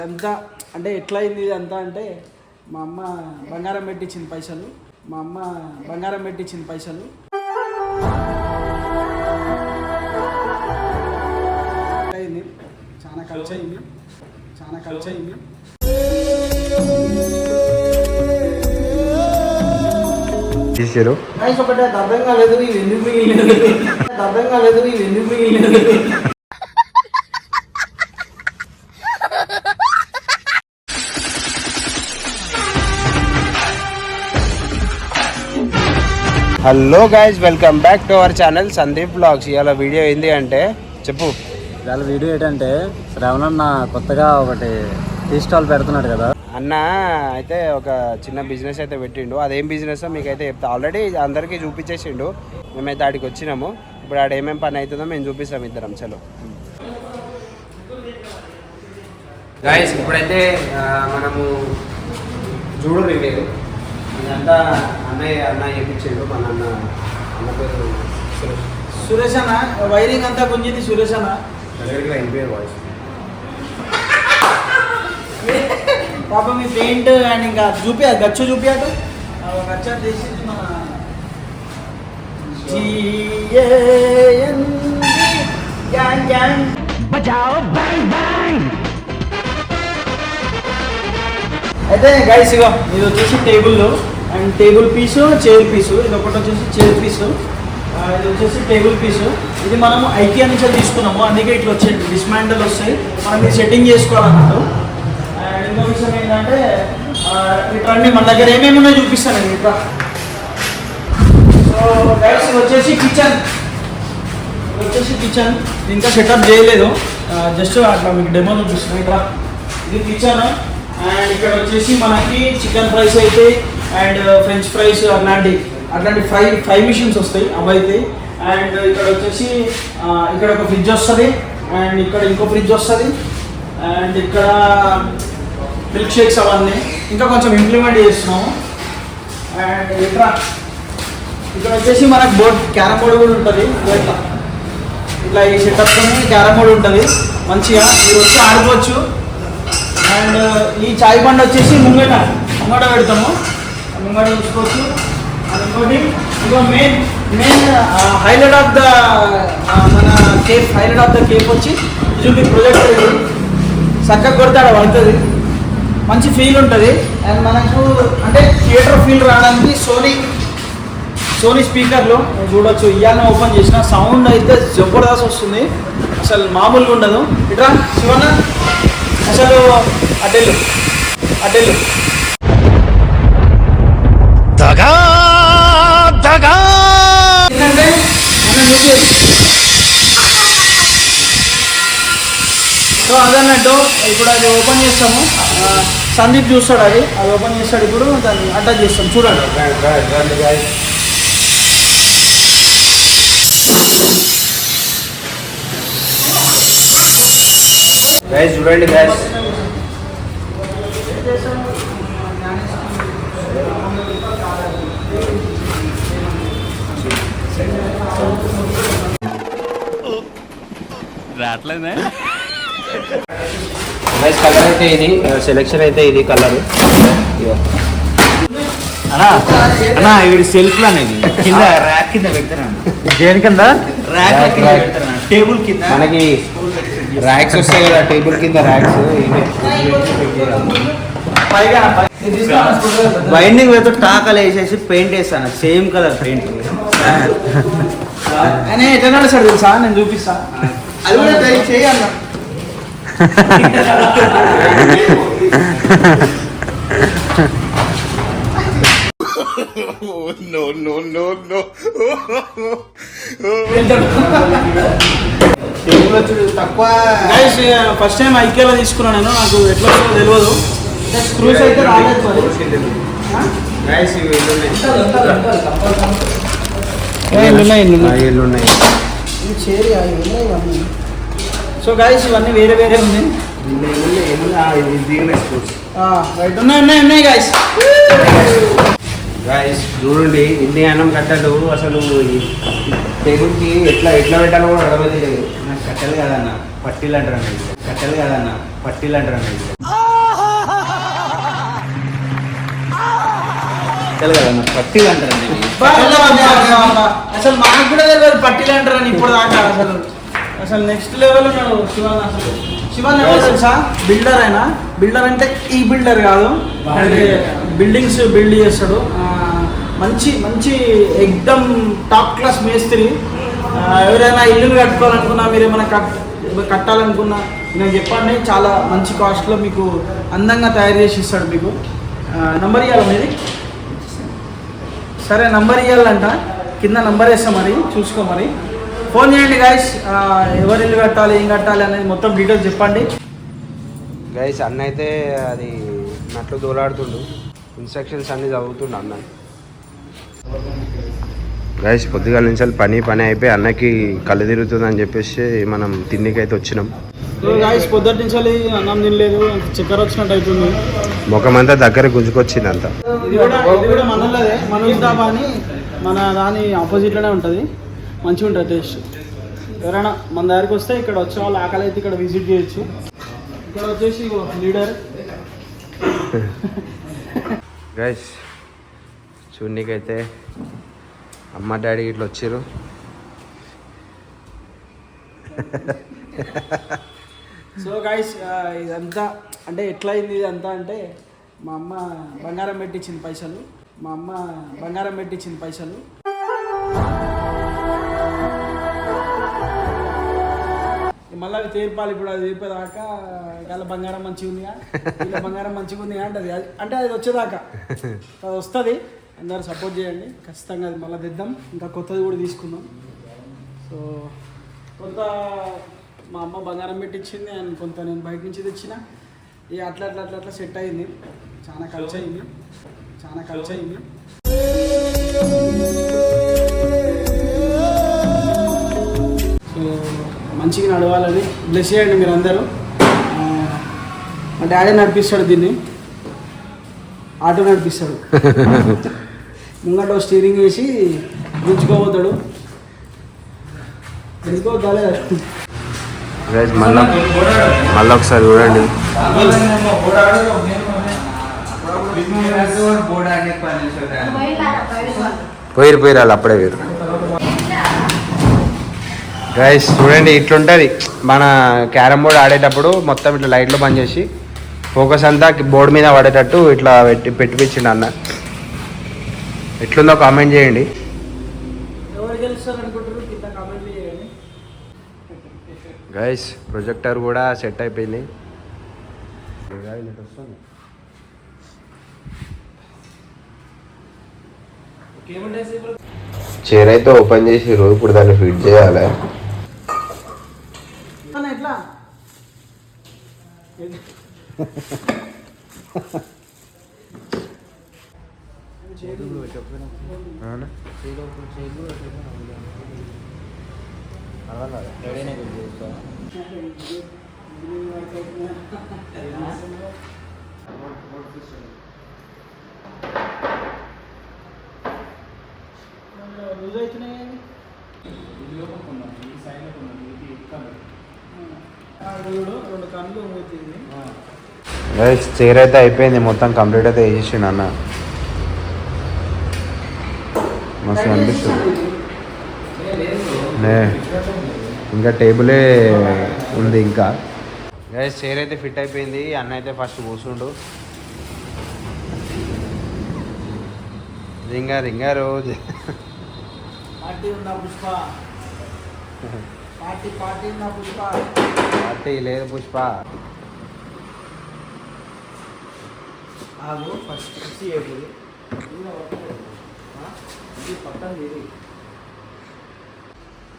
అంతా అంటే ఎట్లయింది ఇదంతా అంటే మా అమ్మ బంగారం పెట్టించింది పైసలు అయింది చాలా ఖర్చు అయింది ఒకటే అర్థం కాలేదు ఇది ఎందుకు మిగిలినది hello guys, welcome back to our channel Sandeep blogs. ఇవాళ వీడియో ఏంటి అంటే చెప్పు. ఇవాళ వీడియో ఏంటంటే శ్రవణ్ అన్న కొత్తగా ఒకటి టీ స్టాల్ పెడుతున్నాడు కదా అన్న. అయితే ఒక చిన్న బిజినెస్ అయితే పెట్టిండు. అదేం బిజినెస్ మీకైతే చెప్తా. ఆల్రెడీ అందరికీ చూపించేసిండు. మేమైతే ఆడికి వచ్చినాము. ఇప్పుడు ఆడ ఏమేం పని అవుతుందో మేము చూపిస్తాం ఇద్దరం. చలో గైస్, ఇప్పుడైతే మనము చూడు రివ్యూ ఇదంతా అన్న చెప్పించాడు. మన అన్న పేరు సురేష్ అన్న. వైరింగ్ అంతా గుంజింది సురేష్ అన్న. వాయిస్ పాప మీ పెయింట్ అండ్ ఇంకా గచ్చు చూపియాడు గచ్చ చేసి మన అయితే గైస్ ఇగో ఇది వచ్చేసి table and table piece, chair piece. ఇది ఒకటి వచ్చేసి చైర్ పీసు, ఇది వచ్చేసి టేబుల్ పీసు. ఇది మనము ఐకియా నుంచి తీసుకున్నాము, అందుకే ఇట్లా వచ్చే డిస్మాండల్ వస్తాయి. మనం ఇది సెట్టింగ్ చేసుకోవాలన్నట్టు. అండ్ ఇంకో విషయం ఏంటంటే ఇట్లా మన దగ్గర ఏమేమి ఉన్నాయో చూపిస్తాను ఇట్లా. సో గైస్ ఇది వచ్చేసి కిచెన్. ఇంకా సెటప్ చేయలేదు, జస్ట్ అట్లా మీకు డెమో చూపిస్తున్నాను. ఇట్లా ఇది కిచెన్. అండ్ ఇక్కడ వచ్చేసి మనకి చికెన్ ఫ్రైస్ అయితే అండ్ ఫ్రెంచ్ ఫ్రైస్ అట్లాంటి ఫ్రై మిషన్స్ వస్తాయి, అవి అయితే. అండ్ ఇక్కడ వచ్చేసి ఇక్కడ ఒక ఫ్రిడ్జ్ వస్తుంది, అండ్ ఇక్కడ ఇంకో ఫ్రిడ్జ్ వస్తుంది, అండ్ ఇక్కడ మిల్క్ షేక్స్ అవన్నీ ఇంకా కొంచెం ఇంప్లిమెంట్ చేస్తున్నాము. అండ్ ఇక్కడ వచ్చేసి మనకు క్యారమ్ బోర్డు కూడా ఉంటుంది. ఇట్లా ఈ సెటప్తో క్యారమ్ బోర్డు ఉంటుంది, మంచిగా మీరు వచ్చి ఆడుకోవచ్చు. అండ్ ఈ చాయ్ బండ్ వచ్చేసి ముంగట పెడతాము, ముంగట చూసుకోవచ్చు. అది ఇంకో main highlight of the Cape వచ్చి ఇది ప్రొజెక్టర్. ఇది చక్కగా కొడతాడ పడుతుంది, మంచి ఫీల్ ఉంటుంది. అండ్ మనకు అంటే థియేటర్ ఫీల్ రావడానికి సోనీ స్పీకర్లు చూడొచ్చు. ఇవాళ ఓపెన్ చేసిన సౌండ్ అయితే జబర్దస్త్ వస్తుంది, అసలు మామూలుగా ఉండదు. ఇట్లా శివన్న అసలు అటెల్లు ఏంటంటే సో అదన్నట్టు ఇప్పుడు అది ఓపెన్ చేస్తాము. సందీప్ చూస్తాడు, అది ఓపెన్ చేస్తాడు. ఇప్పుడు దాన్ని అటాచ్ చేస్తాం, చూడండి. గైస్ చూడండి గైస్, రావట్లేదే గైస్. కలర్ అయితే ఇది సెలెక్షన్ అయితే ఇది కలర్. అన్నా ఇవి సెల్ఫ్ అనేది కింద ర్యాక్ కింద పెడతాను. దేని కింద? ర్యాక్ టేబుల్ కింద మనకి ర్యాక్స్ వస్తాయి కదా, టేబుల్ కింద ర్యాక్స్. బైండింగ్ వేతో టాకలు వేసేసి పెయింట్ వేస్తాను, సేమ్ కలర్ పెయింట్. అని ఎట్లా నడుస్తాడు తెలుసా, నేను చూపిస్తా. అది కూడా ట్రై చేయాలి. తక్కువ ఫస్ట్ టైం ఐకేలో తీసుకున్నాను నేను, నాకు ఎట్లా వస్తుందో తెలియదు. స్క్రూస్ అయితే రాలేదు మరి. సో గైస్ ఇవన్నీ వేరే ఉన్నాయి. ఉన్నాయి గైస్. గైస్ చూడండి, ఇన్ని అన్నం కట్టలు అసలు టేబుల్కి ఎట్లా పెట్టాలో కూడా అర్థమైతే లేదు. కట్టెలు కాదన్న, పట్టీలు అంటారు. కట్టెలు కాదన్న, పట్టీలు అంటారు తెలగదన్న పట్టీలు అంటారండి అసలు మాకు కూడా తెలియదు పట్టీలు అంటారని ఇప్పుడు దాకా అసలు నెక్స్ట్ లెవెల్ ఉన్నాడు శివన్. అసలు శివన్ ఎవరు తెలుసా? బిల్డర్ అయినా. బిల్డర్ అంటే ఈ బిల్డర్ కాదు, బిల్డింగ్స్ బిల్డ్ చేస్తాడు. మంచి మంచి ఎక్దమ్ టాప్ క్లాస్ మేస్త్రి. ఎవరైనా ఇల్లు కట్టుకోవాలనుకున్నా, మీరు ఏమైనా కట్టాలనుకున్నా నేను చెప్పండి, చాలా మంచి కాస్ట్లో మీకు అందంగా తయారు చేసి ఇస్తాడు. మీకు నంబర్ ఇవ్వాలి మీది? సరే నంబర్ ఇవ్వాలంట, కింద నంబర్ వేస్తాం, మరి చూసుకో, మరి ఫోన్ చేయండి గైస్. ఎవరు ఇల్లు కట్టాలి, ఏం కట్టాలి అనేది మొత్తం డీటెయిల్స్ చెప్పండి గైస్. అన్న అయితే అది నట్లు దోలాడుతుండు, ఇన్స్ట్రక్షన్స్ అన్నీ చదువుతుండు అన్న. గైస్ పొద్దుగాల నుంచి పని అయిపోయి అన్నకి కళ్ళు తిరుగుతుందని చెప్పేసి మనం తిండికైతే వచ్చినాం. గైస్ పొద్దుటి నుంచి అన్నం తినలేదు, చక్కెర వచ్చినట్టు అవుతుంది. ముఖమంతా దగ్గర గుంజుకొచ్చింది అంతా. ఇది కూడా మనలోదే, మనోజ్ డాబా అని మన దాని ఆపోజిట్లోనే ఉంటుంది. మంచిగా ఉంటుంది టేస్ట్. ఎవరైనా మన దగ్గరికి వస్తే ఇక్కడ వచ్చే వాళ్ళు ఆకలి అయితే ఇక్కడ విజిట్ చేయొచ్చు. ఇక్కడ వచ్చేసి లీడర్ గైస్ చూడనీకైతే అమ్మ డాడీ ఇట్లా వచ్చారు. సో గైస్ ఇదంతా అంటే ఎట్లా అయింది ఇదంతా అంటే, మా అమ్మ బంగారం పెట్టించిన పైసలు. మళ్ళీ అవి తీర్పాలి. ఇప్పుడు అది తీర్పేదాకా ఇలా బంగారం మంచిగా ఉందిగా, ఇలా బంగారం మంచిగా ఉంది అంటది. అంటే అది వచ్చేదాకా అది వస్తుంది. అందరూ సపోర్ట్ చేయండి ఖచ్చితంగా. అది మళ్ళీ తెద్దాం, ఇంకా కొత్తది కూడా తీసుకుందాం. సో కొంత మా అమ్మ బంగారం పెట్టించింది, అండ్ కొంత నేను బయట నుంచి తెచ్చిన. ఇక అట్లా సెట్ అయింది. చాలా ఖర్చు అయింది. సో మంచిగా నడవాలని బ్లెస్ చేయండి మీరు అందరూ. మా డాడీ నడిపిస్తాడు దీన్ని, ఆటో నడిపిస్తాడు. ముంగట స్టీరింగ్ వేసి గుంజుకోబోతాడు. ఎందుకోవాలి మళ్ళీ ఒకసారి చూడండి. పోయిరు వాళ్ళు అప్పుడే వేరు. గైస్ చూడండి ఇట్లుంటుంది మన క్యారమ్ బోర్డ్ ఆడేటప్పుడు. మొత్తం ఇట్లా లైట్లు బంద్ చేసి ఫోకస్ అంతా బోర్డు మీద పడేటట్టు ఇట్లా పెట్టిపించిండు అన్న. ఎట్లుందో కామెంట్ చేయండి. గైస్ ప్రొజెక్టర్ కూడా సెట్ అయిపోయింది. చైర్ అయితే ఓపెన్ చేసిర్రు, ఇప్పుడు దాన్ని ఫిట్ చేయాలి. ఎట్లా చైర్ అయితే అయిపోయింది, మొత్తం కంప్లీట్ అయితే వేసేసిండు అన్న. మస్తు అనిపిస్తుంది. ఇంకా టేబులే ఉంది. ఇంకా గైస్ చైర్ అయితే ఫిట్ అయిపోయింది. అన్న అయితే ఫస్ట్ కూర్చుండు. రింగా రోజు పార్టీ లేదు పుష్ప.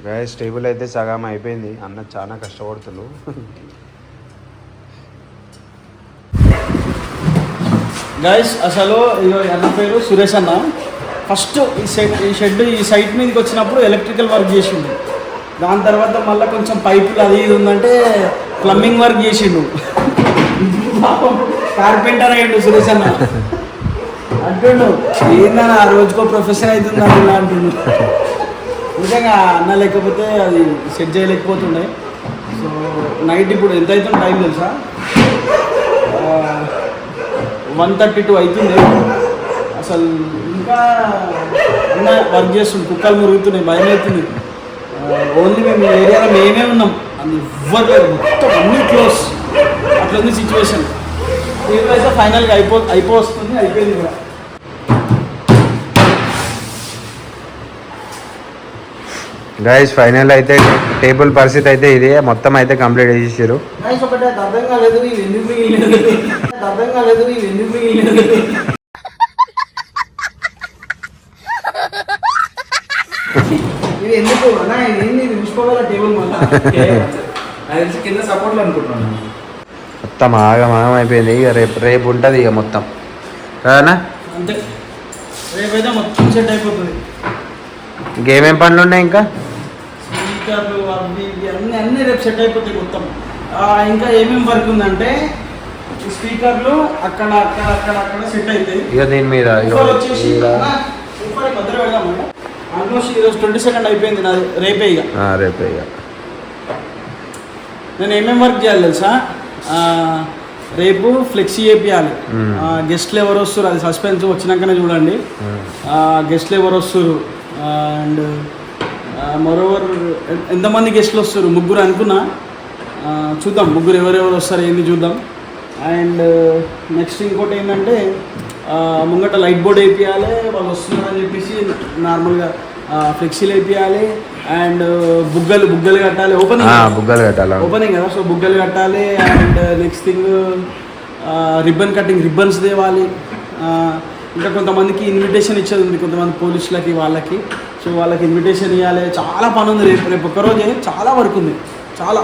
గైస్ టేబుల్ అయితే సగం అయిపోయింది. అన్న చాలా కష్టపడుతున్నాడు. గైస్ అసలు అన్న పేరు సురేష్ అన్న. ఫస్ట్ ఈ సైట్ మీదకి వచ్చినప్పుడు ఎలక్ట్రికల్ వర్క్ చేసిండు. దాని తర్వాత మళ్ళీ కొంచెం పైపులు అది ఇది ఉందంటే ప్లంబింగ్ వర్క్ చేసిండు. కార్పెంటర్ అయ్యిండు సురేష్ అన్న. అంటుండు ఏందన్న ఆ రోజుకో ప్రొఫెషన్ అవుతుంది ఇలా అంటుండు. నిజంగా అన్న లేకపోతే అది సెట్ చేయలేకపోతుండే. సో నైట్ ఇప్పుడు ఎంత అవుతుంది టైం తెలుసా? 1:32 అవుతుంది. అసలు ఇంకా అన్న వర్క్ చేస్తుంది, కుక్కలు మురుగుతున్నాయి, భయం అవుతుంది. ఓన్లీ మేము ఈ ఏరియాలో మేమే ఉన్నాం, అది ఎవ్వరు లేరు, మొత్తం అన్నీ క్లోజ్. అట్లుంది సిచ్యువేషన్. అయితే ఫైనల్గా అయిపోతుంది, అయిపోయింది కూడా. గైస్ ఫైనల్ అయితే టేబుల్ పరిస్థితి అయితే ఇదే, మొత్తం అయితే కంప్లీట్ చేసేసారు. గైస్ ఒకటే అర్థం కాలేదు, ఇది ఎందుకు మిగిలినది, అర్థం కాలేదు, ఇది ఎందుకు మిగిలినది. ఇది ఎందుకు అన్నా, ఇది ఏంది, ఇది చూసుకోగల టేబుల్ మళ్ళీ కింద సపోర్ట్లు అనుకుంటున్నాను. మొత్తం ఆగమాగం అయిపోయింది. ఇక రేపు ఉంటుంది ఇక మొత్తం కాదన్నా. అంతే, రేపైతే మొత్తం సెట్ అయిపోతుంది. ఇంకేమేం పనులు ఉన్నాయి ఇంకా? స్పీకర్లు అవి ఇవి అన్నీ రేపు సెట్ అయిపోతాయి మొత్తం. ఇంకా ఏమేమి వర్క్ ఉందంటే ఈ స్పీకర్లు అక్కడ అక్కడ అక్కడ అక్కడ సెట్ అవుతాయి. ఇక దీని మీద వచ్చేసి మధ్య పెడదామంట. ఆల్మోస్ట్ ఈరోజు 22 అయిపోయింది నాది, రేపే ఇక. రేపే ఇక నేను ఏమేమి వర్క్ చేయాలి తెలుసా? రేపు ఫ్లెక్సీ చేపియాలి. గెస్ట్లు ఎవరు వస్తారు అది సస్పెన్స్, వచ్చినాకనే చూడండి. గెస్ట్లు ఎవరు వస్తారు అండ్ మరోవర్ ఎంతమంది గెస్ట్లు వస్తారు, 3 అనుకున్నా. చూద్దాం 3 ఎవరెవరు వస్తారు ఏంది చూద్దాం. అండ్ నెక్స్ట్ ఇంకోటి ఏంటంటే ముంగట లైట్ బోర్డ్ వేయించాలి, వాళ్ళు వస్తున్నారని చెప్పేసి నార్మల్గా ఫ్లెక్సీలు వేయించాలి. అండ్ బుగ్గలు కట్టాలి, బుగ్గలు కట్టాలి, ఓపెనింగ్ కదా, సో బుగ్గలు కట్టాలి. And next thing ribbon cutting, ribbons తేవాలి. ఇంకా కొంతమందికి ఇన్విటేషన్ ఇచ్చేది ఉంది, కొంతమంది పోలీసులకి వాళ్ళకి. సో వాళ్ళకి ఇన్విటేషన్ ఇవ్వాలి. చాలా పని ఉంది రేపు ఒక్కరోజే, చాలా వర్క్ ఉంది చాలా.